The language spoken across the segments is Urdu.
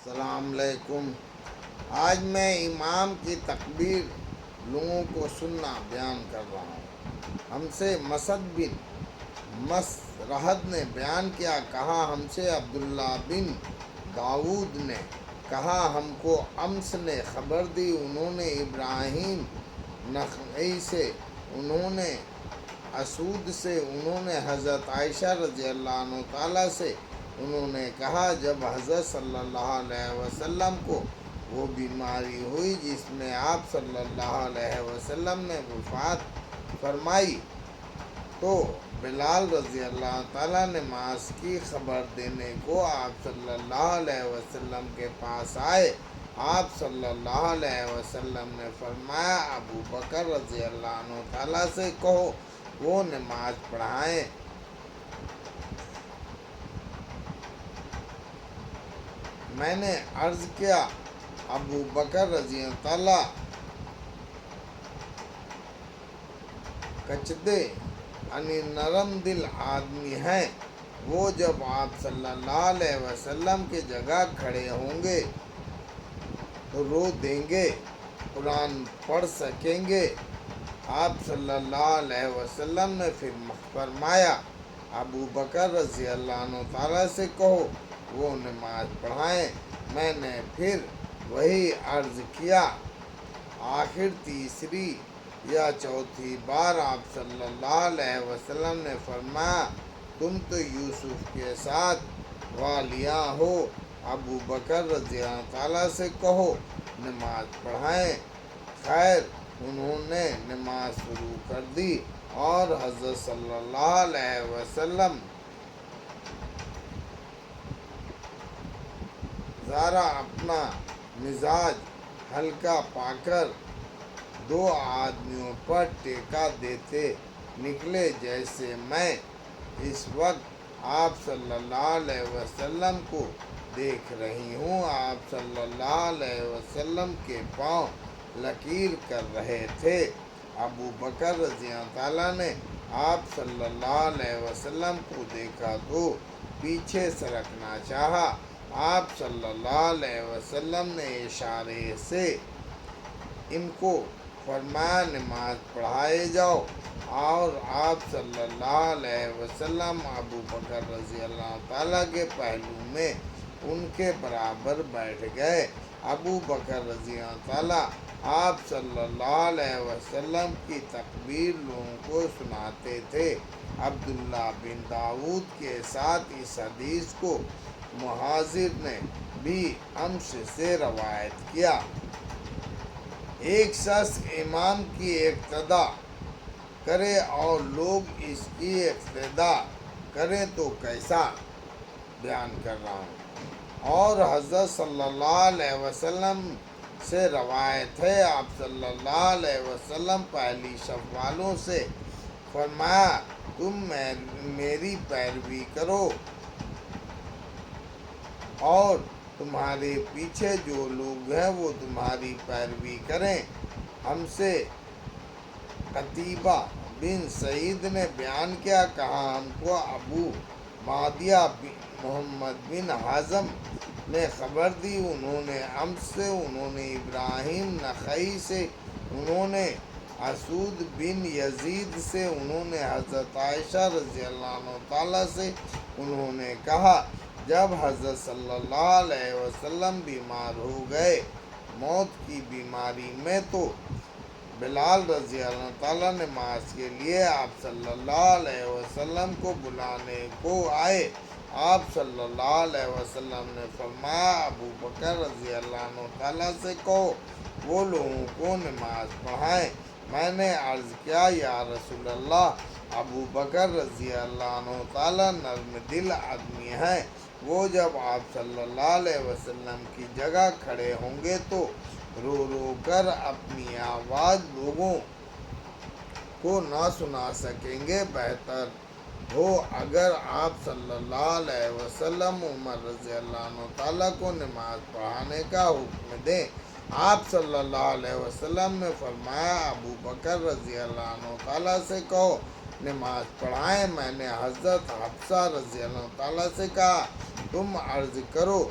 السلام علیکم۔ آج میں امام کی تکبیر لوگوں کو سننا بیان کر رہا ہوں۔ ہم سے مسعد بن مسرہد نے بیان کیا، کہا ہم سے عبداللہ بن داؤد نے کہا ہم کو امس نے خبر دی، انہوں نے ابراہیم نخعی سے، انہوں نے اسود سے، انہوں نے حضرت عائشہ رضی اللہ عنہ تعالیٰ سے، انہوں نے کہا جب حضرت صلی اللہ علیہ وسلم کو وہ بیماری ہوئی جس میں آپ صلی اللہ علیہ وسلم نے وفات فرمائی تو بلال رضی اللہ تعالیٰ نے نماز کی خبر دینے کو آپ صلی اللہ علیہ وسلم کے پاس آئے۔ آپ صلی اللہ علیہ وسلم نے فرمایا ابو بکر رضی اللہ عنہ تعالیٰ سے کہو وہ نماز پڑھائیں۔ میں نے عرض کیا ابو بکر رضی اللہ تعالیٰ کچدے یعنی نرم دل آدمی ہیں، وہ جب آپ صلی اللہ علیہ وسلم کی جگہ کھڑے ہوں گے تو رو دیں گے، قرآن پڑھ سکیں گے۔ آپ صلی اللہ علیہ وسلم نے پھر فرمایا ابو بکر رضی اللہ عنہ تعالیٰ سے کہو وہ نماز پڑھائیں۔ میں نے پھر وہی عرض کیا۔ آخر تیسری یا چوتھی بار آپ صلی اللہ علیہ وسلم نے فرمایا تم تو یوسف کے ساتھ والیاں ہو، ابو بکر رضی اللہ تعالیٰ سے کہو نماز پڑھائیں۔ خیر، انہوں نے نماز شروع کر دی اور حضرت صلی اللہ علیہ وسلم ذرا اپنا مزاج ہلکا پا کر دو آدمیوں پر ٹیکا دیتے نکلے جیسے میں اس وقت آپ صلی اللہ علیہ وسلم کو دیکھ رہی ہوں۔ آپ صلی اللہ علیہ وسلم کے پاؤں لکیر کر رہے تھے۔ ابو بکر رضی اللہ تعالیٰ نے آپ صلی اللہ علیہ وسلم کو دیکھا تو پیچھے سرکنا چاہا۔ آپ صلی اللہ علیہ وسلم نے اشارے سے ان کو فرمایا نماز پڑھائے جاؤ، اور آپ صلی اللہ علیہ وسلم ابو بکر رضی اللہ تعالیٰ کے پہلو میں ان کے برابر بیٹھ گئے۔ ابو بکر رضی اللہ تعالیٰ آپ صلی اللہ علیہ وسلم کی تکبیر لوگوں کو سناتے تھے۔ عبداللہ بن داؤد کے ساتھ اس حدیث کو محاذر نے بھی امش سے روایت کیا۔ ایک شخص امام کی اقتدا کرے اور لوگ اس کی اقتدا کریں تو کیسا، بیان کر رہا ہوں۔ اور حضرت صلی اللہ علیہ وسلم سے روایت ہے آپ صلی اللہ علیہ وسلم پہلی صف والوں سے فرمایا تم میری پیروی کرو اور تمہارے پیچھے جو لوگ ہیں وہ تمہاری پیروی کریں۔ ہم سے قتیبہ بن سعید نے بیان کیا، کہا ہم کو ابو معدیہ محمد بن حزم نے خبر دی، انہوں نے امس سے، انہوں نے ابراہیم نخعی سے، انہوں نے اسود بن یزید سے، انہوں نے حضرت عائشہ رضی اللہ عنہ تعالیٰ سے، انہوں نے کہا جب حضرت صلی اللہ علیہ وسلم بیمار ہو گئے موت کی بیماری میں تو بلال رضی اللہ تعالیٰ نماز کے لیے آپ صلی اللہ علیہ وسلم کو بلانے کو آئے۔ آپ صلی اللہ علیہ وسلم نے فرمایا ابو بکر رضی اللہ عنہ تعالیٰ سے کہو وہ لوگوں کو نماز پڑھائیں۔ میں نے عرض کیا یا رسول اللہ، ابو بکر رضی اللہ عنہ تعالیٰ نرم دل آدمی ہیں، وہ جب آپ صلی اللہ علیہ وسلم کی جگہ کھڑے ہوں گے تو رو رو کر اپنی آواز لوگوں کو نہ سنا سکیں گے۔ بہتر ہو اگر آپ صلی اللہ علیہ وسلم عمر رضی اللہ عنہ تعالیٰ کو نماز پڑھانے کا حکم دیں۔ آپ صلی اللہ علیہ وسلم نے فرمایا ابو بکر رضی اللہ عنہ تعالیٰ سے کہو نماز پڑھائیں۔ میں نے حضرت حفصہ رضی اللہ تعالیٰ سے کہا تم عرض کرو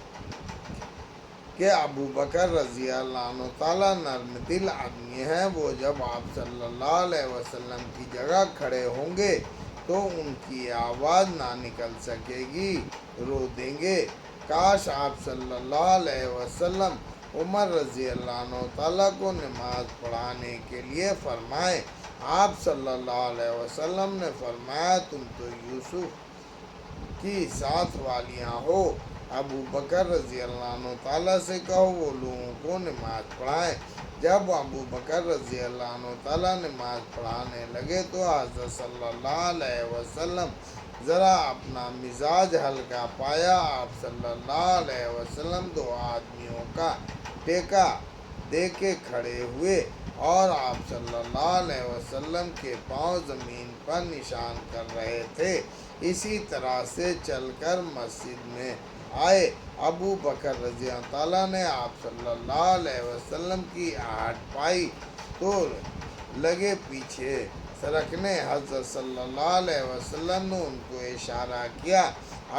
کہ ابو بکر رضی اللہ عنہ تعالیٰ نرم دل آدمی ہیں. وہ جب آپ صلی اللہ علیہ وسلم کی جگہ کھڑے ہوں گے تو ان کی آواز نہ نکل سکے گی، رو دیں گے. کاش آپ صلی اللہ علیہ وسلم عمر رضی اللہ عنہ تعالیٰ کو نماز پڑھانے کے لیے فرمائیں. آپ صلی اللہ علیہ وسلم نے فرمایا تم تو یوسف کی ساتھ والیاں ہو. ابو بکر رضی اللہ عنہ تعالیٰ سے کہو وہ لوگوں کو نماز پڑھائیں. جب ابو بکر رضی اللہ عنہ تعالیٰ نماز پڑھانے لگے تو حضرت صلی اللہ علیہ وسلم ذرا اپنا مزاج ہلکا پایا. آپ صلی اللہ علیہ وسلم دو آدمیوں کا ٹیکا دے کے کھڑے ہوئے اور آپ صلی اللہ علیہ وسلم کے پاؤں زمین پر نشان کر رہے تھے. اسی طرح سے چل کر مسجد میں آئے. ابو بکر رضی اللہ تعالیٰ نے آپ صلی اللہ علیہ وسلم کی آہٹ پائی تو لگے پیچھے سرکنے. حضرت صلی اللہ علیہ وسلم نے ان کو اشارہ کیا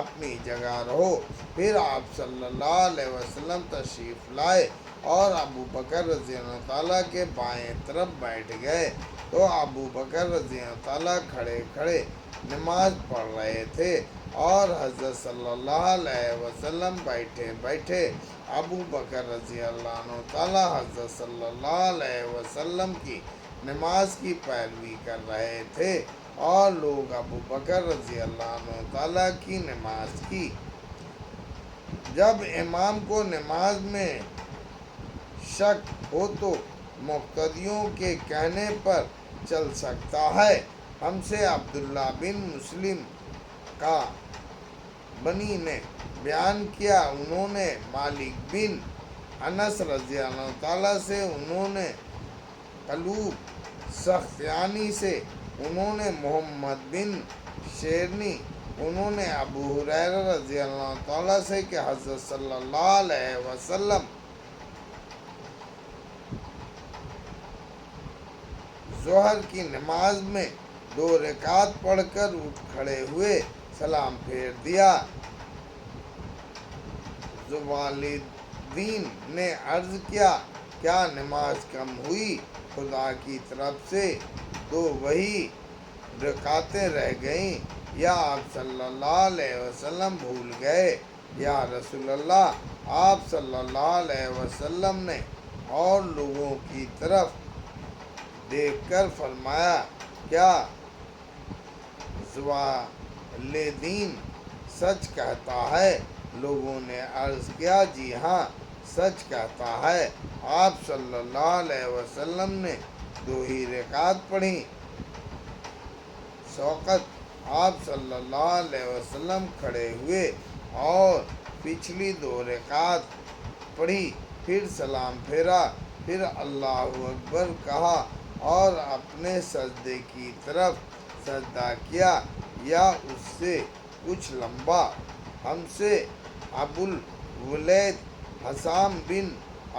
اپنی جگہ رہو. پھر آپ صلی اللہ علیہ وسلم تشریف لائے اور ابو بکر رضی اللہ تعالیٰ کے بائیں طرف بیٹھ گئے تو ابو بکر رضی اللہ تعالیٰ کھڑے کھڑے نماز پڑھ رہے تھے اور حضرت صلی اللہ علیہ وسلم بیٹھے بیٹھے ابو بکر رضی اللہ عنہ تعالیٰ حضرت صلی اللہ علیہ وسلم کی نماز کی پیروی کر رہے تھے اور لوگ ابو بکر رضی اللہ عنہ تعالیٰ کی نماز کی. جب امام کو نماز میں شک ہو تو مقتدیوں کے کہنے پر چل سکتا ہے. ہم سے عبداللہ بن مسلم کا بنی نے بیان کیا انہوں نے مالک بن انس رضی اللہ تعالیٰ سے انہوں نے قلوب سختیانی سے انہوں نے محمد بن شیرنی انہوں نے ابو ہریرہ رضی اللہ تعالیٰ سے کہ حضرت صلی اللہ علیہ وسلم ظہر کی نماز میں 2 رکعت پڑھ کر اٹھ کھڑے ہوئے سلام پھیر دیا. والدین نے عرض کیا کیا نماز کم ہوئی؟ خدا کی طرف سے 2 وہی رکعتیں رہ گئیں یا آپ صلی اللہ علیہ وسلم بھول گئے؟ یا رسول اللہ آپ صلی اللہ علیہ وسلم نے اور لوگوں کی طرف دیکھ کر فرمایا کیا والدین سچ کہتا ہے؟ لوگوں نے عرض کیا جی ہاں سچ کہتا ہے. آپ صلی اللہ علیہ وسلم نے 2 ہی رکعت پڑھی. سوقت آپ صلی اللہ علیہ وسلم کھڑے ہوئے اور پچھلی 2 رکعت پڑھی پھر سلام پھیرا پھر اللہ اکبر کہا اور اپنے سجدے کی طرف سجدہ کیا یا اس سے کچھ لمبا. ہم سے ابو الولید حسام بن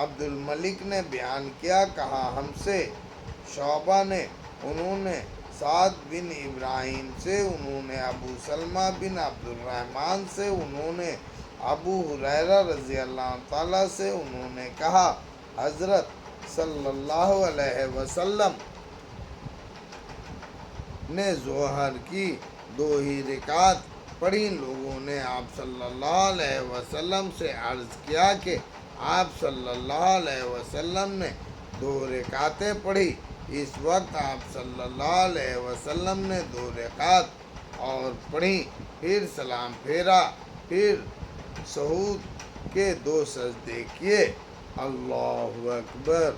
عبد الملک نے بیان کیا کہا ہم سے شعبہ نے انہوں نے سعد بن ابراہیم سے انہوں نے ابو سلمہ بن عبد الرحمن سے انہوں نے ابو ہریرہ رضی اللہ تعالیٰ سے انہوں نے کہا حضرت صلی اللہ علیہ وسلم نے ظہر کی 2 ہی رکعت پڑھی. لوگوں نے آپ صلی اللہ علیہ وسلم سے عرض کیا کہ آپ صلی اللہ علیہ وسلم نے 2 رکعتیں پڑھی. اس وقت آپ صلی اللہ علیہ وسلم نے 2 رکعت اور پڑھی پھر سلام پھیرا پھر سجود کے 2 سجدے کیے. اللہ اکبر.